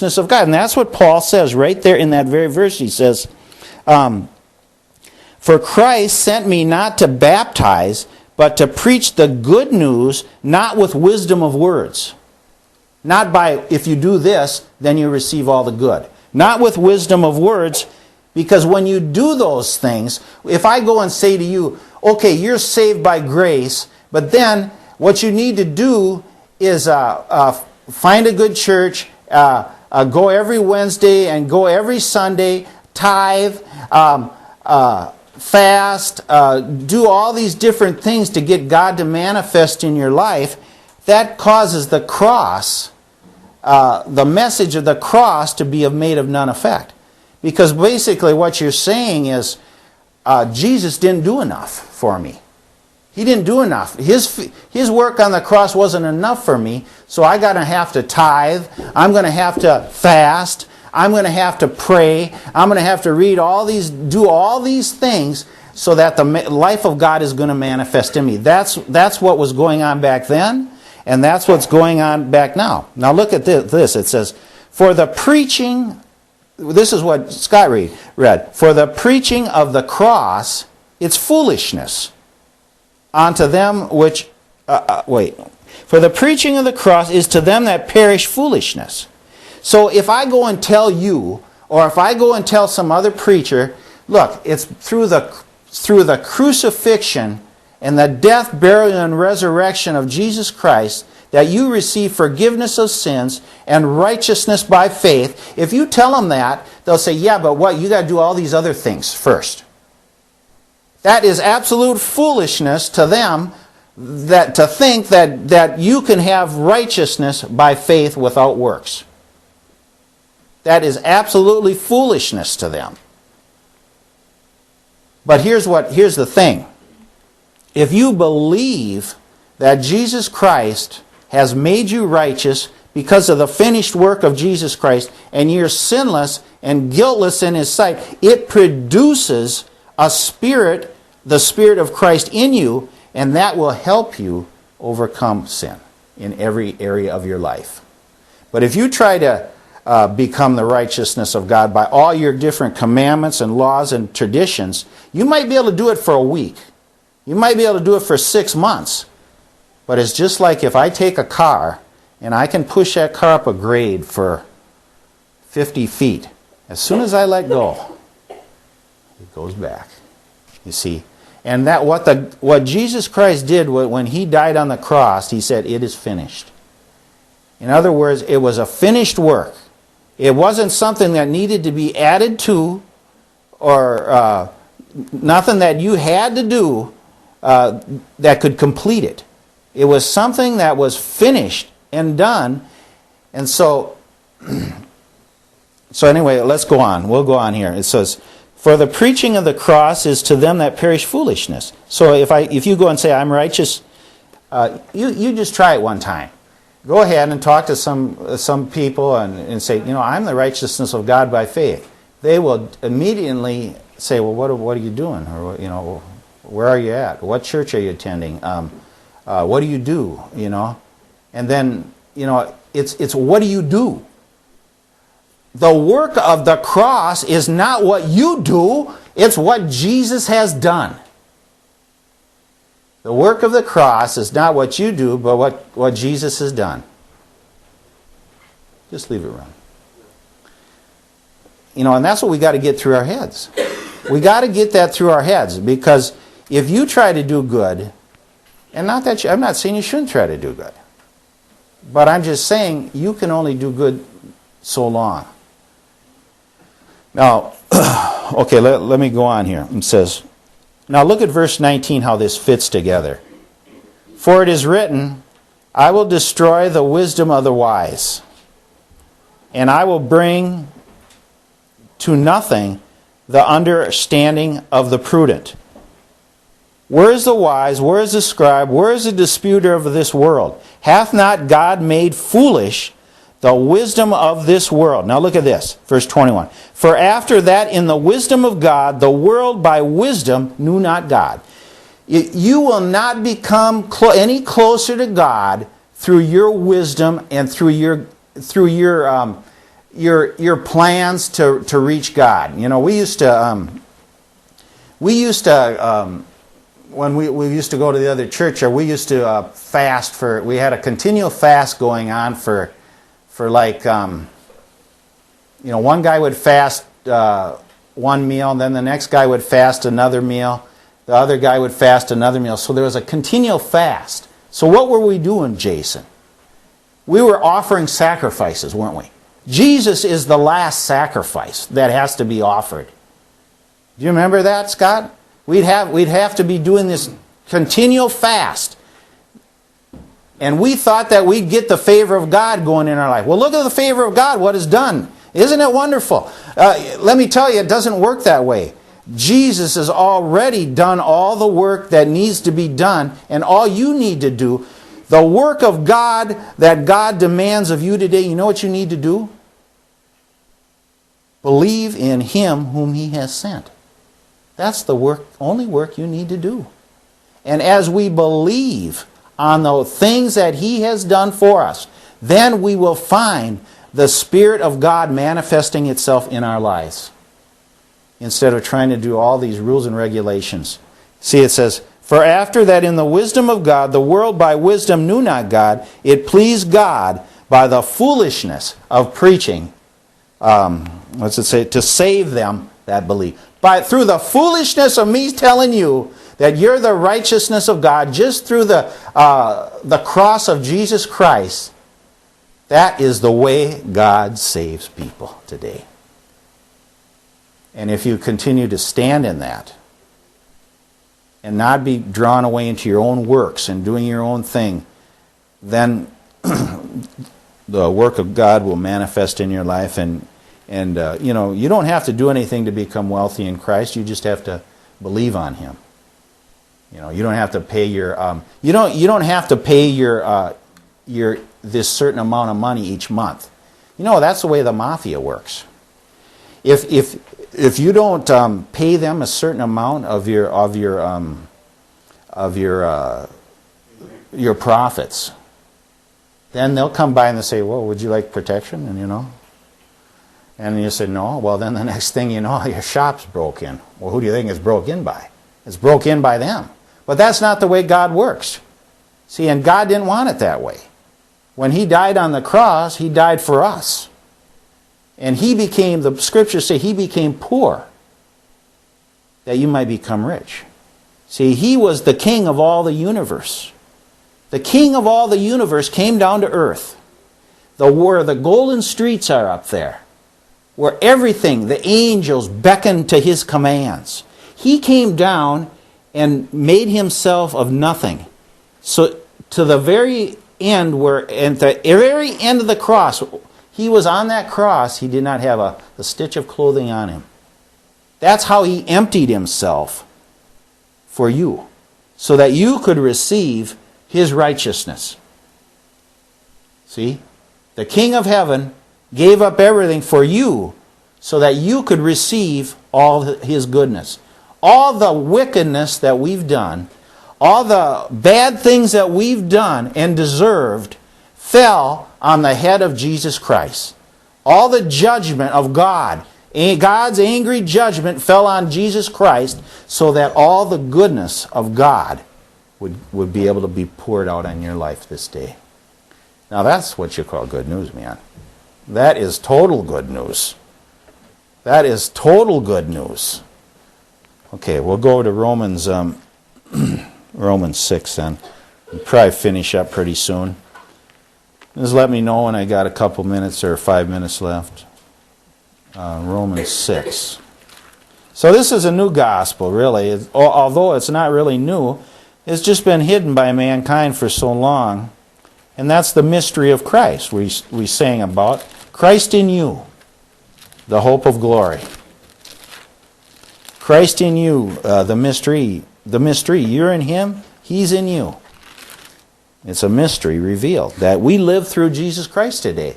righteousness of God. And that's what Paul says right there in that very verse. He says, for Christ sent me not to baptize, but to preach the good news, not with wisdom of words. Not by, if you do this, then you receive all the good. Not with wisdom of words, because when you do those things, if I go and say to you, okay, you're saved by grace, but then what you need to do is find a good church, go every Wednesday and go every Sunday, tithe, fast, do all these different things to get God to manifest in your life. That causes the cross, the message of the cross, to be made of none effect. Because basically what you're saying is, Jesus didn't do enough for me. He didn't do enough. His work on the cross wasn't enough for me, so I'm going to have to tithe. I'm going to have to fast. I'm going to have to pray. I'm going to have to do all these things so that the life of God is going to manifest in me. That's what was going on back then, and that's what's going on back now. Now look at this. It says, for the preaching, this is what Scott read, for the preaching of the cross, it's foolishness unto them which, for the preaching of the cross is to them that perish foolishness. So if I go and tell you, or if I go and tell some other preacher, look, it's through the crucifixion and the death, burial, and resurrection of Jesus Christ that you receive forgiveness of sins and righteousness by faith. If you tell them that, they'll say, yeah, but what? You got to do all these other things first. That is absolute foolishness to them, that to think that you can have righteousness by faith without works. That is absolutely foolishness to them. But here's the thing. If you believe that Jesus Christ has made you righteous because of the finished work of Jesus Christ, and you're sinless and guiltless in His sight, it produces a spirit, the Spirit of Christ in you, and that will help you overcome sin in every area of your life. But if you try to become the righteousness of God by all your different commandments and laws and traditions, you might be able to do it for a week. You might be able to do it for 6 months. But it's just like if I take a car and I can push that car up a grade for 50 feet. As soon as I let go, it goes back. You see? And that what Jesus Christ did when He died on the cross, He said, it is finished. In other words, it was a finished work. It wasn't something that needed to be added to, or nothing that you had to do that could complete it. It was something that was finished and done. And so anyway, let's go on. We'll go on here. It says, for the preaching of the cross is to them that perish foolishness. So if you go and say, I'm righteous, you just try it one time. Go ahead and talk to some people and say, I'm the righteousness of God by faith. They will immediately say, well, what are you doing? Or, where are you at? What church are you attending? What do you do? And then, it's what do you do? The work of the cross is not what you do, it's what Jesus has done. The work of the cross is not what you do, but what Jesus has done. Just leave it run. And that's what we got to get through our heads. We got to get that through our heads, because if you try to do good, and I'm not saying you shouldn't try to do good, but I'm just saying you can only do good so long. Now, okay, let me go on here. It says, now look at verse 19, how this fits together. For it is written, I will destroy the wisdom of the wise, and I will bring to nothing the understanding of the prudent. Where is the wise? Where is the scribe? Where is the disputer of this world? Hath not God made foolish the wisdom of this world? Now look at this, verse 21. For after that, in the wisdom of God, the world by wisdom knew not God. You will not become any closer to God through your wisdom and through your your plans to reach God. You know, we used to when we used to go to the other church, or we used to fast for. We had a continual fast going on for like you know, one guy would fast one meal, then the next guy would fast another meal, the other guy would fast another meal. So there was a continual fast. So what were we doing, Jason? We were offering sacrifices, weren't we? Jesus is the last sacrifice that has to be offered. Do you remember that, Scott? We'd have to be doing this continual fast. And we thought that we'd get the favor of God going in our life. Well, look at the favor of God, what is done. Isn't it wonderful? Let me tell you, it doesn't work that way. Jesus has already done all the work that needs to be done, and all you need to do, the work of God that God demands of you today, you know what you need to do? Believe in Him whom He has sent. That's the work, only work you need to do. And as we believe on the things that He has done for us, then we will find the Spirit of God manifesting itself in our lives, instead of trying to do all these rules and regulations. See, it says, "For after that in the wisdom of God, the world by wisdom knew not God, it pleased God by the foolishness of preaching," what's it say? "To save them that believe." Through the foolishness of me telling you that you're the righteousness of God, just through the cross of Jesus Christ, that is the way God saves people today. And if you continue to stand in that, and not be drawn away into your own works and doing your own thing, then the work of God will manifest in your life. And you know, you don't have to do anything to become wealthy in Christ. You just have to believe on Him. You know, you don't have to pay your you don't have to pay your this certain amount of money each month. You know, that's the way the mafia works. If you don't pay them a certain amount of your profits, then they'll come by and they'll say, "Well, would you like protection?" And you know, and you say no. Well, then the next thing you know, your shop's broke in. Well, who do you think it's broke in by? It's broke in by them. But that's not the way God works. See, and God didn't want it that way. When He died on the cross, He died for us. And He became, the Scriptures say, He became poor, that you might become rich. See, He was the King of all the universe. The King of all the universe came down to earth, where the golden streets are up there, where everything, the angels beckoned to His commands. He came down and made Himself of nothing. So to the very end, at the very end of the cross, He was on that cross. He did not have a stitch of clothing on Him. That's how He emptied Himself for you, so that you could receive His righteousness. See? The King of heaven gave up everything for you, so that you could receive all His goodness. All the wickedness that we've done, all the bad things that we've done and deserved, fell on the head of Jesus Christ. All the judgment of God, God's angry judgment, fell on Jesus Christ, so that all the goodness of God would be able to be poured out on your life this day. Now that's what you call good news, man. That is total good news. That is total good news. Okay, we'll go to Romans 6 then. We'll probably finish up pretty soon. Just let me know when I got a couple minutes or 5 minutes left. Romans 6. So this is a new gospel, really. Although it's not really new, it's just been hidden by mankind for so long. And that's the mystery of Christ we sang about. Christ in you, the hope of glory. Christ in you, the mystery. You're in Him, He's in you. It's a mystery revealed that we live through Jesus Christ today.